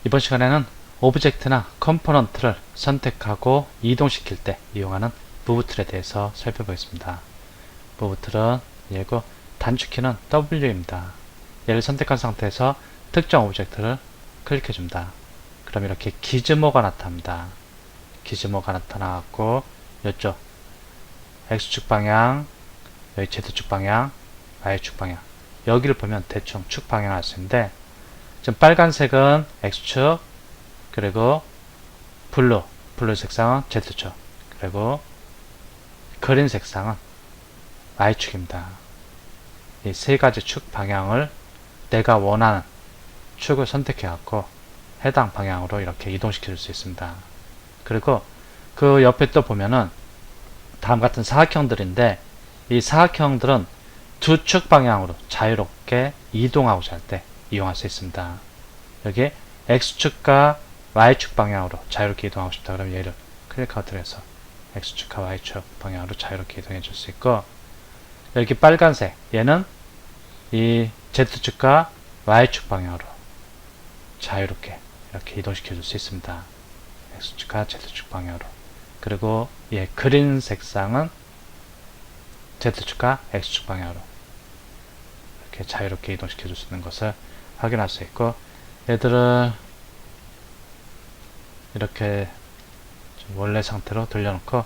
이번 시간에는 오브젝트나 컴포넌트를 선택하고 이동시킬 때 이용하는 무브 툴에 대해서 살펴보겠습니다. 무브 툴은 얘고 단축키는 W입니다. 얘를 선택한 상태에서 특정 오브젝트를 클릭해줍니다. 그럼 이렇게 기즈모가 나타납니다. 기즈모가 나타나고 이쪽 X축 방향, 여기 Z축 방향, Y축 방향, 여기를 보면 대충 축 방향을 알 수 있는데, 지금 빨간색은 X축, 그리고 블루 색상은 Z축, 그리고 그린 색상은 Y축입니다. 이 세 가지 축 방향을 내가 원하는 축을 선택해 갖고 해당 방향으로 이렇게 이동시켜 줄 수 있습니다. 그리고 그 옆에 또 보면은 다음 같은 사각형들인데, 이 사각형들은 두 축 방향으로 자유롭게 이동하고자 할 때 이용할 수 있습니다. 여기 X축과 Y축 방향으로 자유롭게 이동하고 싶다 그러면 얘를 클릭아웃을 해서 X축과 Y축 방향으로 자유롭게 이동해 줄 수 있고, 여기 빨간색 얘는 이 Z축과 Y축 방향으로 자유롭게 이렇게 이동시켜 줄 수 있습니다. X축과 Z축 방향으로. 그리고 얘 그린 색상은 Z축과 X축 방향으로 이렇게 자유롭게 이동시켜 줄 수 있는 것을 확인할 수 있고, 얘들을 이렇게 좀 원래 상태로 돌려놓고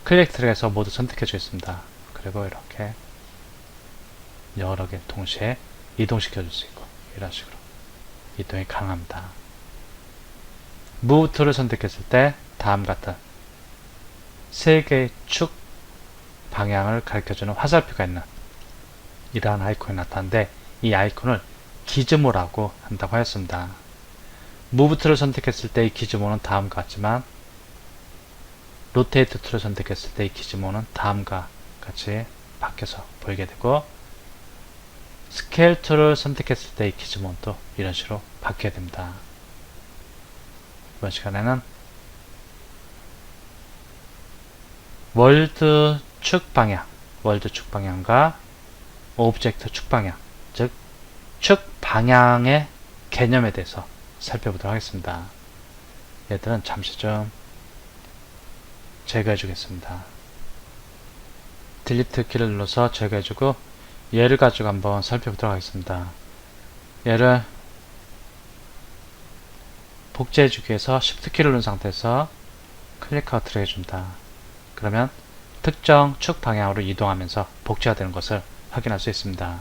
클릭 해서 모두 선택해 주겠습니다. 그리고 이렇게 여러 개 동시에 이동시켜 줄 수 있고, 이런 식으로 이동이 가능합니다. 무브 툴을 선택했을 때 다음 같은 세 개의 축 방향을 가르쳐주는 화살표가 있는 이러한 아이콘이 나타나는데, 이 아이콘을 기즈모라고 한다고 하였습니다. 무브 툴을 선택했을 때 이 기즈모는 다음과 같지만, 로테이트 툴을 선택했을 때 이 기즈모는 다음과 같이 바뀌어서 보이게 되고, 스케일 툴을 선택했을 때 이 기즈모는 또 이런 식으로 바뀌게 됩니다. 이번 시간에는 월드 축 방향, 월드 축 방향과 오브젝트 축 방향, 즉 축 방향의 개념에 대해서 살펴보도록 하겠습니다. 얘들은 잠시 좀 제거해 주겠습니다. 딜리트 키를 눌러서 제거해 주고, 얘를 가지고 한번 살펴보도록 하겠습니다. 얘를 복제해 주기 위해서 Shift 키를 누른 상태에서 클릭아웃을 해줍니다. 그러면 특정 축 방향으로 이동하면서 복제가 되는 것을 확인할 수 있습니다.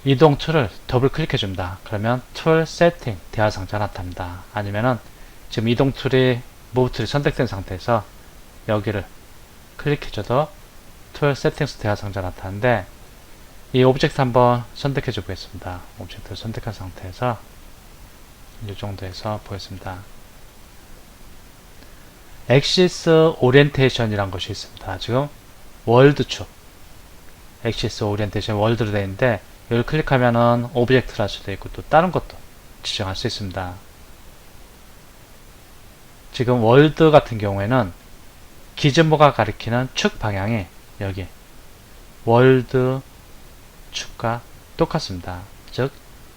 이동 툴을 더블 클릭해 줍니다. 그러면 툴 세팅 대화 상자가 나타납니다. 아니면은 지금 이동 툴이 무브 툴이 선택된 상태에서 여기를 클릭해 줘도 툴 세팅스 대화 상자가 나타나는데, 이 오브젝트 한번 선택해 줘 보겠습니다. 오브젝트를 선택한 상태에서 이 정도에서 보겠습니다. 엑시스 오리엔테이션이란 것이 있습니다. 지금 월드 축, 엑시스 오리엔테이션 월드로 되어 있는데, 이걸 클릭하면은 오브젝트를 할 수도 있고 또 다른 것도 지정할 수 있습니다. 지금 월드 같은 경우에는 기즈모가 가리키는 축 방향이 여기 월드 축과 똑같습니다. 즉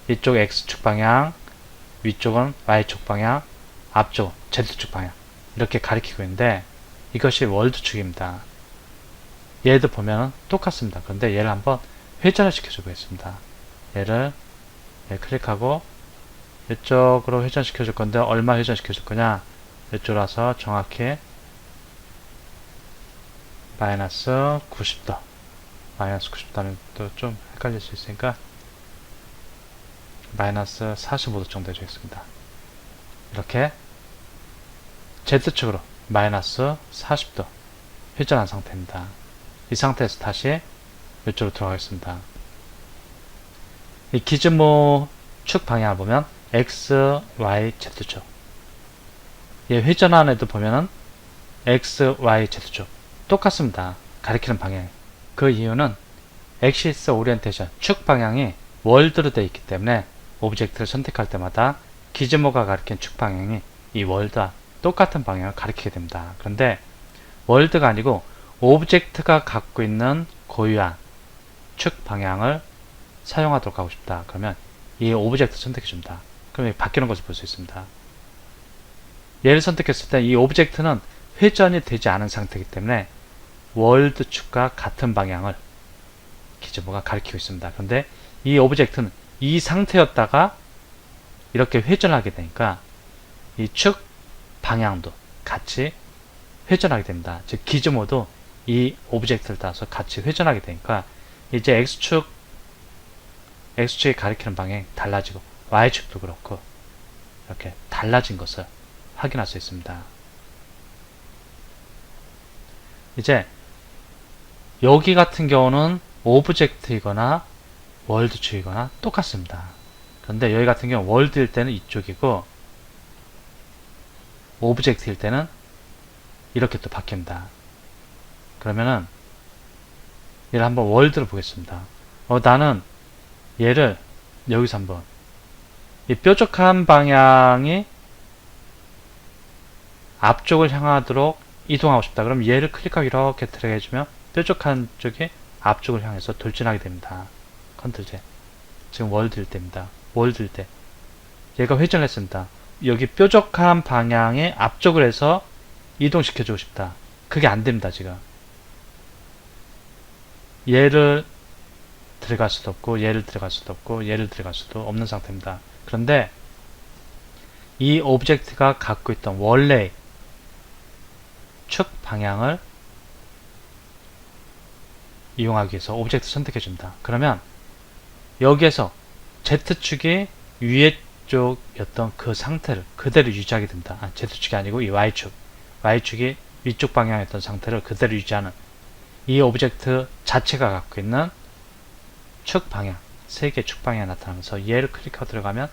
이쪽 X축 방향, 위쪽은 Y축 방향, 앞쪽 Z축 방향 이렇게 가리키고 있는데, 이것이 월드 축입니다. 얘도 보면 똑같습니다. 그런데 얘를 한번 회전을 시켜줘 보겠습니다. 얘를 클릭하고 이쪽으로 회전시켜 줄 건데, 얼마 회전시켜 줄 거냐, 이쪽으로 와서 정확히 마이너스 90도, 마이너스 90도 하면 또 좀 헷갈릴 수 있으니까 마이너스 45도 정도 해주겠습니다. 이렇게 Z축으로 마이너스 40도 회전한 상태입니다. 이 상태에서 다시 이쪽으로 들어가겠습니다. 이 기즈모 축 방향을 보면 X, Y, Z축, 얘 회전한 애도 보면은 X, Y, Z축 똑같습니다. 가리키는 방향이. 그 이유는 엑시스 오리엔테이션 축 방향이 월드로 되어 있기 때문에 오브젝트를 선택할 때마다 기즈모가 가리킨 축 방향이 이 월드와 똑같은 방향을 가리키게 됩니다. 그런데 월드가 아니고 오브젝트가 갖고 있는 고유한 축 방향을 사용하도록 하고 싶다. 그러면 이 오브젝트 선택해 줍니다. 그럼 여기 바뀌는 것을 볼 수 있습니다. 얘를 선택했을 때 이 오브젝트는 회전이 되지 않은 상태이기 때문에 월드 축과 같은 방향을 기재부가 가리키고 있습니다. 그런데 이 오브젝트는 이 상태였다가 이렇게 회전하게 되니까 이 축 방향도 같이 회전하게 됩니다. 즉 기즈모도 이 오브젝트를 따라서 같이 회전하게 되니까 이제 X축이 가리키는 방향이 달라지고 Y축도 그렇고 이렇게 달라진 것을 확인할 수 있습니다. 이제 여기 같은 경우는 오브젝트이거나 월드축이거나 똑같습니다. 그런데 여기 같은 경우 월드일 때는 이쪽이고 오브젝트일 때는 이렇게 또 바뀝니다. 그러면은 얘를 한번 월드를 보겠습니다. 나는 얘를 여기서 한번 이 뾰족한 방향이 앞쪽을 향하도록 이동하고 싶다. 그럼 얘를 클릭하고 이렇게 드래그 해주면 뾰족한 쪽이 앞쪽을 향해서 돌진하게 됩니다. 컨트롤 Z. 지금 월드일 때입니다. 월드일 때 얘가 회전을 했습니다. 여기 뾰족한 방향의 앞쪽을 해서 이동시켜주고 싶다. 그게 안됩니다. 지금 얘를 들어갈 수도 없고 얘를 들어갈 수도 없고 얘를 들어갈 수도 없는 상태입니다. 그런데 이 오브젝트가 갖고 있던 원래의 축 방향을 이용하기 위해서 오브젝트 선택해줍니다. 그러면 여기에서 Z축이 위에 쪽이었던 그 상태를 그대로 유지하게 됩니다. Z축이 아니고 이 Y축이 위쪽 방향이었던 상태를 그대로 유지하는 이 오브젝트 자체가 갖고 있는 축 방향, 3개의 축 방향이 나타나면서 얘를 클릭하고 들어가면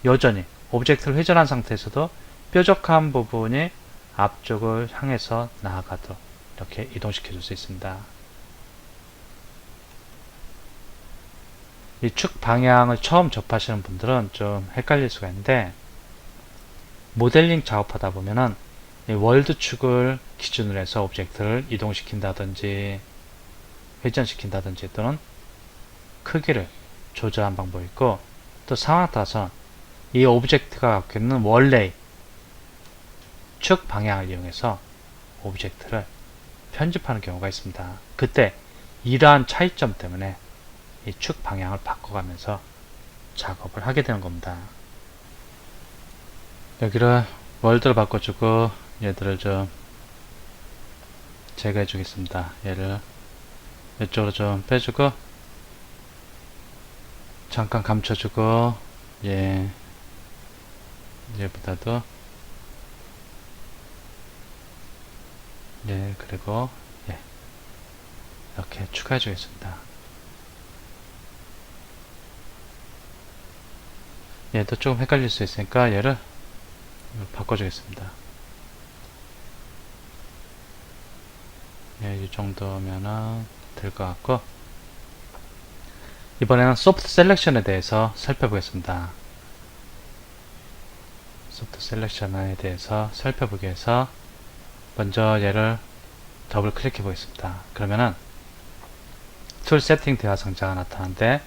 여전히 오브젝트를 회전한 상태에서도 뾰족한 부분이 앞쪽을 향해서 나아가도록 이렇게 이동시켜 줄 수 있습니다. 이 축 방향을 처음 접하시는 분들은 좀 헷갈릴 수가 있는데 모델링 작업하다 보면은 이 월드 축을 기준으로 해서 오브젝트를 이동시킨다든지 회전시킨다든지 또는 크기를 조절한 방법이 있고 또 상황에 따라서 이 오브젝트가 갖고 있는 원래의 축 방향을 이용해서 오브젝트를 편집하는 경우가 있습니다. 그때 이러한 차이점 때문에 이 축 방향을 바꿔가면서 작업을 하게 되는 겁니다. 여기를 월드로 바꿔주고 얘들을 좀 제거해 주겠습니다. 얘를 이쪽으로 좀 빼주고 잠깐 감춰주고 얘보다도 그리고 이렇게 추가해 주겠습니다. 얘도 조금 헷갈릴 수 있으니까 얘를 바꿔주겠습니다. 이 정도면은 될 것 같고 이번에는 소프트 셀렉션에 대해서 살펴보겠습니다. 소프트 셀렉션에 대해서 살펴보기 위해서 먼저 얘를 더블 클릭해 보겠습니다. 그러면은 툴 세팅 대화 상자가 나타나는데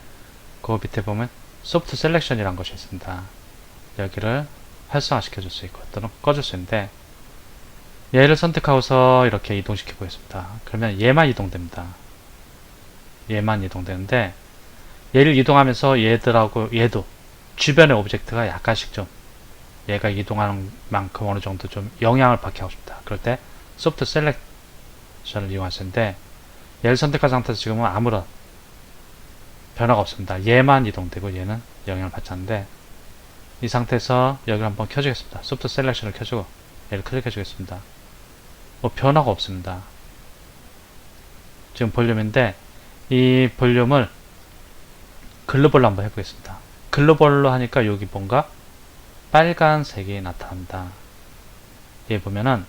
그 밑에 보면 소프트 셀렉션이라는 것이 있습니다. 여기를 활성화 시켜줄 수 있고 또는 꺼줄 수 있는데 얘를 선택하고서 이렇게 이동시켜 보겠습니다. 그러면 얘만 이동됩니다. 얘만 이동되는데 얘를 이동하면서 얘도 주변의 오브젝트가 약간씩 좀 얘가 이동하는 만큼 어느 정도 좀 영향을 받게 하고 싶다. 그럴 때 소프트 셀렉션을 이용할 수 있는데 얘를 선택한 상태에서 지금은 아무런 변화가 없습니다. 얘만 이동되고 얘는 영향을 받지 않는데 이 상태에서 여기를 한번 켜주겠습니다. 소프트 셀렉션을 켜주고 얘를 클릭해 주겠습니다. 변화가 없습니다. 지금 볼륨인데 이 볼륨을 글로벌로 한번 해보겠습니다. 글로벌로 하니까 여기 뭔가 빨간색이 나타납니다. 여기 보면은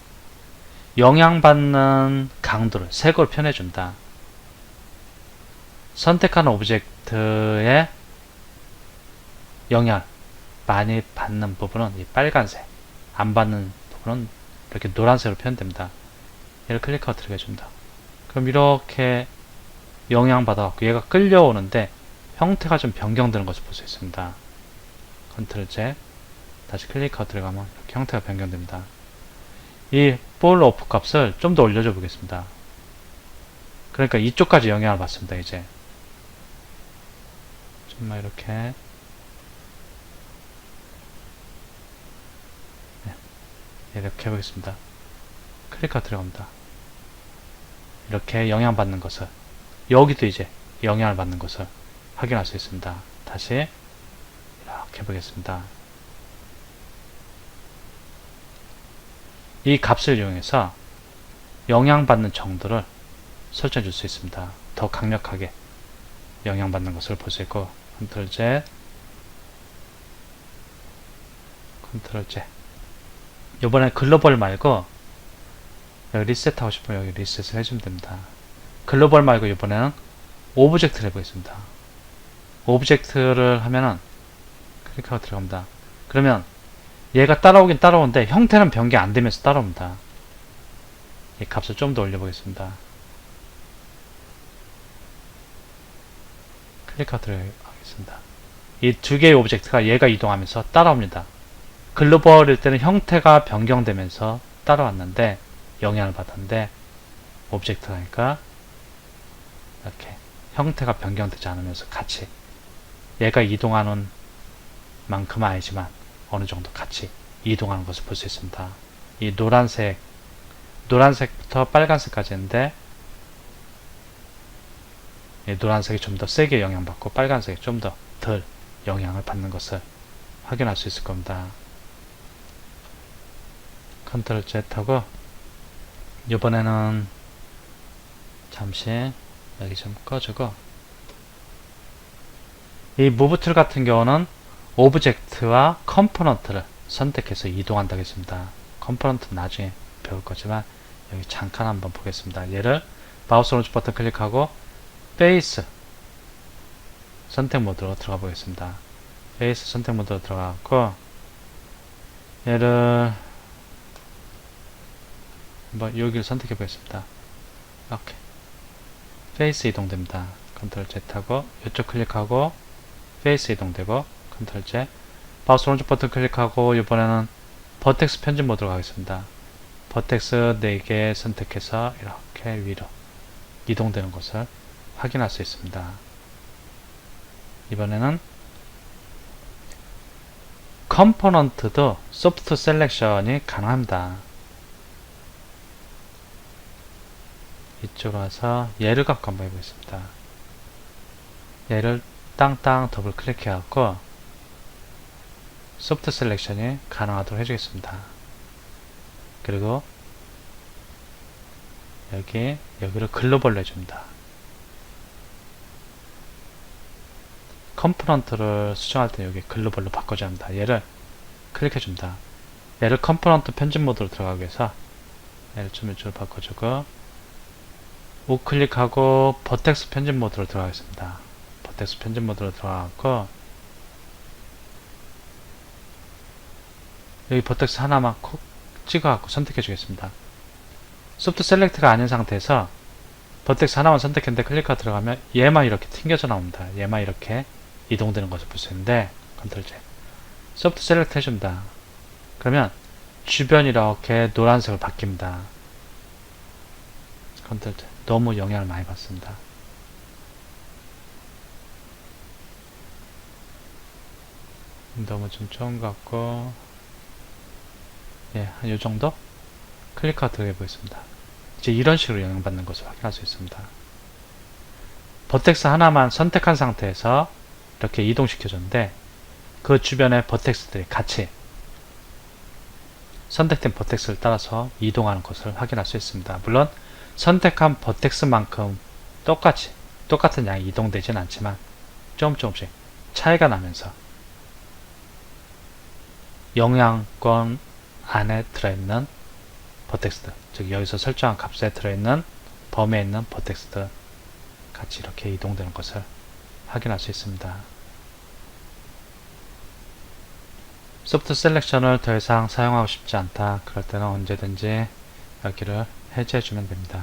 영향받는 강도를 색으로 표현해준다. 선택한 오브젝트의 영향을 많이 받는 부분은 이 빨간색, 안 받는 부분은 이렇게 노란색으로 표현됩니다. 얘를 클릭하고 들어가 줍니다. 그럼 이렇게 영향받아갖고 얘가 끌려오는데 형태가 좀 변경되는 것을 볼 수 있습니다. 컨트롤 Z 다시 클릭하고 들어가면 이렇게 형태가 변경됩니다. 이 볼 오프 값을 좀 더 올려줘 보겠습니다. 그러니까 이쪽까지 영향을 받습니다. 이제 좀만 이렇게 네, 이렇게 해보겠습니다. 클릭하고 들어갑니다. 이렇게 영향받는 것을 여기도 이제 영향을 받는 것을 확인할 수 있습니다. 다시 이렇게 해보겠습니다. 이 값을 이용해서 영향받는 정도를 설정해 줄 수 있습니다. 더 강력하게 영향받는 것을 볼 수 있고 컨트롤 Z 컨트롤 Z 이번에 글로벌 말고 여기 리셋하고 싶으면 여기 리셋을 해주면 됩니다. 글로벌 말고 이번에는 오브젝트를 해보겠습니다. 오브젝트를 하면은 클릭하고 들어갑니다. 그러면 얘가 따라오긴 따라오는데 형태는 변경 안 되면서 따라옵니다. 이 값을 좀 더 올려보겠습니다. 클릭하고 들어가겠습니다. 이 두 개의 오브젝트가 얘가 이동하면서 따라옵니다. 글로벌일 때는 형태가 변경되면서 따라왔는데 영향을 받았는데 오브젝트라니까 이렇게 형태가 변경되지 않으면서 같이 얘가 이동하는 만큼은 아니지만 어느 정도 같이 이동하는 것을 볼 수 있습니다. 이 노란색부터 빨간색까지 있는데 이 노란색이 좀 더 세게 영향받고 빨간색이 좀 더 덜 영향을 받는 것을 확인할 수 있을 겁니다. 컨트롤 Z 하고 이번에는 잠시 여기 좀 꺼주고 이 Move 툴 같은 경우는 오브젝트와 컴포넌트를 선택해서 이동한다고 했습니다. 컴포넌트는 나중에 배울 거지만 여기 잠깐 한번 보겠습니다. 얘를 마우스 오른쪽 버튼 클릭하고 페이스 선택 모드로 들어가 보겠습니다. 페이스 선택 모드로 들어가고 얘를 한번 여기를 선택해 보겠습니다. 이렇게 페이스 이동됩니다. 컨트롤 Z 하고 이쪽 클릭하고 페이스 이동되고 컨트롤 Z 마우스 오른쪽 버튼 클릭하고 이번에는 버텍스 편집 모드로 가겠습니다. 버텍스 4개 선택해서 이렇게 위로 이동되는 것을 확인할 수 있습니다. 이번에는 컴포넌트도 소프트 셀렉션이 가능합니다. 이쪽으로 와서 얘를 갖고 한번 해보겠습니다. 얘를 땅땅 더블 클릭해갖고 소프트 셀렉션이 가능하도록 해주겠습니다. 그리고 여기를 글로벌로 해줍니다. 컴포넌트를 수정할 때 여기 글로벌로 바꿔줘야 합니다. 얘를 클릭해줍니다. 얘를 컴포넌트 편집 모드로 들어가기 위해서 얘를 좀 이쪽으로 바꿔주고 우클릭하고 버텍스 편집 모드로 들어가겠습니다. 버텍스 편집 모드로 들어가고 여기 버텍스 하나만 콕 찍어갖고 선택해 주겠습니다. 소프트 셀렉트가 아닌 상태에서 버텍스 하나만 선택했는데 클릭하고 들어가면 얘만 이렇게 튕겨져 나옵니다. 얘만 이렇게 이동되는 것을 볼 수 있는데 컨트롤 Z 소프트 셀렉트 해줍니다. 그러면 주변이 이렇게 노란색으로 바뀝니다. 컨트롤 Z 너무 영향을 많이 받습니다. 너무 좀 좋은 것 같고 예, 한 요정도 클릭하고 들어가 보겠습니다. 이제 이런 식으로 영향받는 것을 확인할 수 있습니다. 버텍스 하나만 선택한 상태에서 이렇게 이동시켜줬는데 그 주변의 버텍스들이 같이 선택된 버텍스를 따라서 이동하는 것을 확인할 수 있습니다. 물론 선택한 버텍스만큼 똑같은 양이 이동되진 않지만 조금씩 차이가 나면서 영향권 안에 들어있는 버텍스들, 즉 여기서 설정한 값에 들어있는 범위에 있는 버텍스들 같이 이렇게 이동되는 것을 확인할 수 있습니다. 소프트 셀렉션을 더 이상 사용하고 싶지 않다. 그럴 때는 언제든지 여기를 해제해 주면 됩니다.